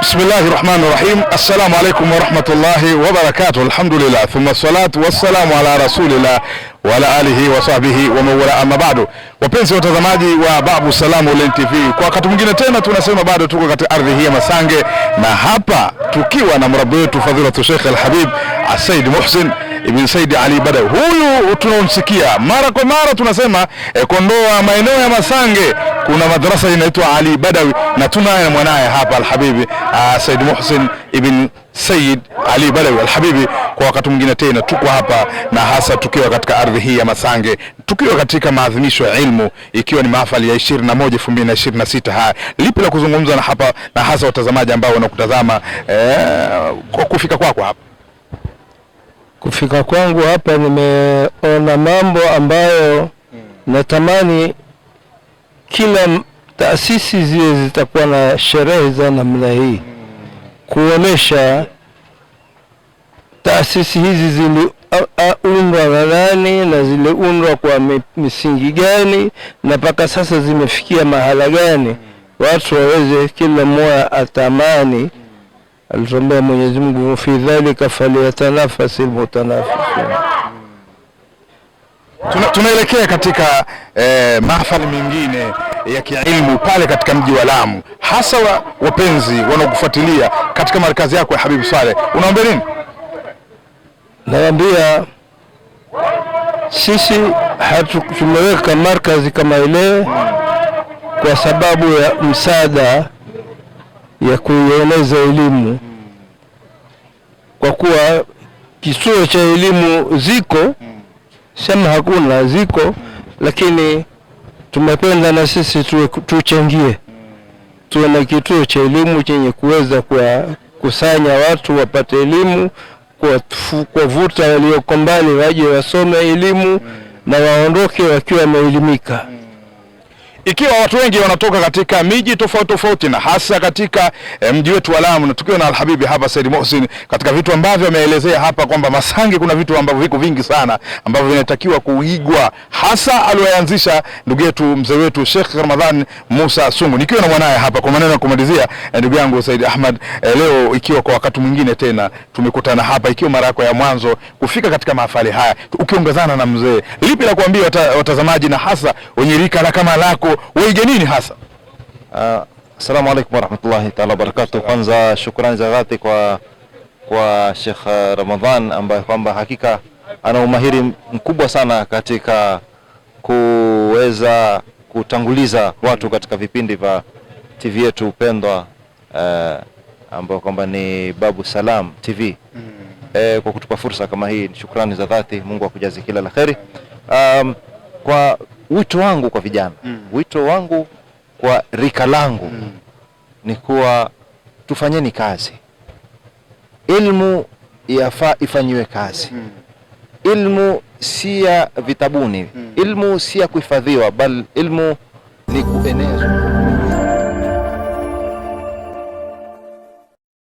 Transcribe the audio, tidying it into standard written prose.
بسم الله الرحمن الرحيم. السلام عليكم ورحمة الله وبركاته. الحمد لله ثم الصلاة والسلام على رسول الله وعلى آله وصحبه ومن والاه, amma bado. Wapenzi watazamaji wa Babu Salam Online TV, kwa wakati mwingine tena tunasema bado tuko katika ardhi hii ya Masange, na hapa tukiwa na mrabbi wetu Fadhilatu Sheikh Al-Habib Said Muhsin Ibn Said Ali Badawi. Huyu tunamsikia mara kwa mara tunasema Kondoa, maeneo ya Masange kuna madrasa inaitwa Ali Badawi, na tunaye mwanae hapa Al-Habibi Said Muhsin Ibn Said Ali Badawi Al-Habibi. Kwa wakati mwingine tena tuko hapa, na hasa tukiwa katika ardhi hii ya Masange, tukiwa katika maadhimisho ya ilmu, ikiwa ni mahafali ya 21 2026. Haya, lipi la kuzungumza na hapa na hasa watazamaji ambao wanakutazama kwa kufika kwako hapa? Kufika kwangu hapa nimeona mambo ambayo natamani kila taasisi zile zitakuwa na sherehe za namna hii, kuonesha taasisi hizi ziliundwa na nani na ziliundwa kwa misingi gani, na mpaka sasa zimefikia mahala gani, watu waweze kila mmoja atamani. Alituambia Mwenyezi Mungu, fi dhalika falyatanafasil mutanafisun. Tunaelekea katika mahafali mengine ya kiilmu pale katika mji wa Lamu, hasa wapenzi wanaokufuatilia katika markazi yako ya Habibu Saleh, unaomba nini? Naambia sisi tumeweka markazi kama ile kwa sababu ya msaada ya kueneza elimu, kwa kuwa kituo cha elimu ziko, sema hakuna, ziko, lakini tumependa na sisi tuchangie, tuwe na kituo cha elimu chenye kuweza kusanya watu wapate elimu, kwa vuta walioko mbali waje wasome elimu na waondoke wakiwa wameelimika. Ikiwa watu wengi wanatoka katika miji tofauti tofauti, na hasa katika mji wetu wa Lamu, na tukiwa na Al-Habibi hapa Said Muhsin, katika vitu ambavyo ameelezea hapa kwamba Masange kuna vitu ambavyo viko vingi sana ambavyo vinatakiwa kuigwa, hasa aliyoanzisha ndugu yetu mzee wetu Sheikh Ramadhan Musa Sungu. Nikiwa na mwanae hapa, kwa maneno ya kumalizia, ndugu yangu Said Ahmad, leo ikiwa kwa wakati mwingine tena tumekutana hapa, ikiwa mara yako ya mwanzo kufika katika mahafali haya, ukiongezana na mzee, lipi la kuambia watazamaji na hasa wenye rika la kama lako, waige nini hasa? Assalamu alaikum warahmatullahi ta'ala wabarakatuh. Kwanza shukrani za dhati kwa Sheikh Ramadhan, ambaye kwamba hakika ana umahiri mkubwa sana katika kuweza kutanguliza watu katika vipindi vya TV yetu pendwa, ambao kwamba ni Babu Salam TV. Kwa kutupa fursa kama hii, shukrani za dhati, Mungu akujaze kila la kheri. Kwa wito wangu kwa vijana, wito wangu kwa rika langu ni kuwa tufanyeni kazi. Ilmu yafaa ifanywe kazi. Ilmu si ya vitabuni, ilmu si ya kuhifadhiwa, bali ilmu ni kuenezwa.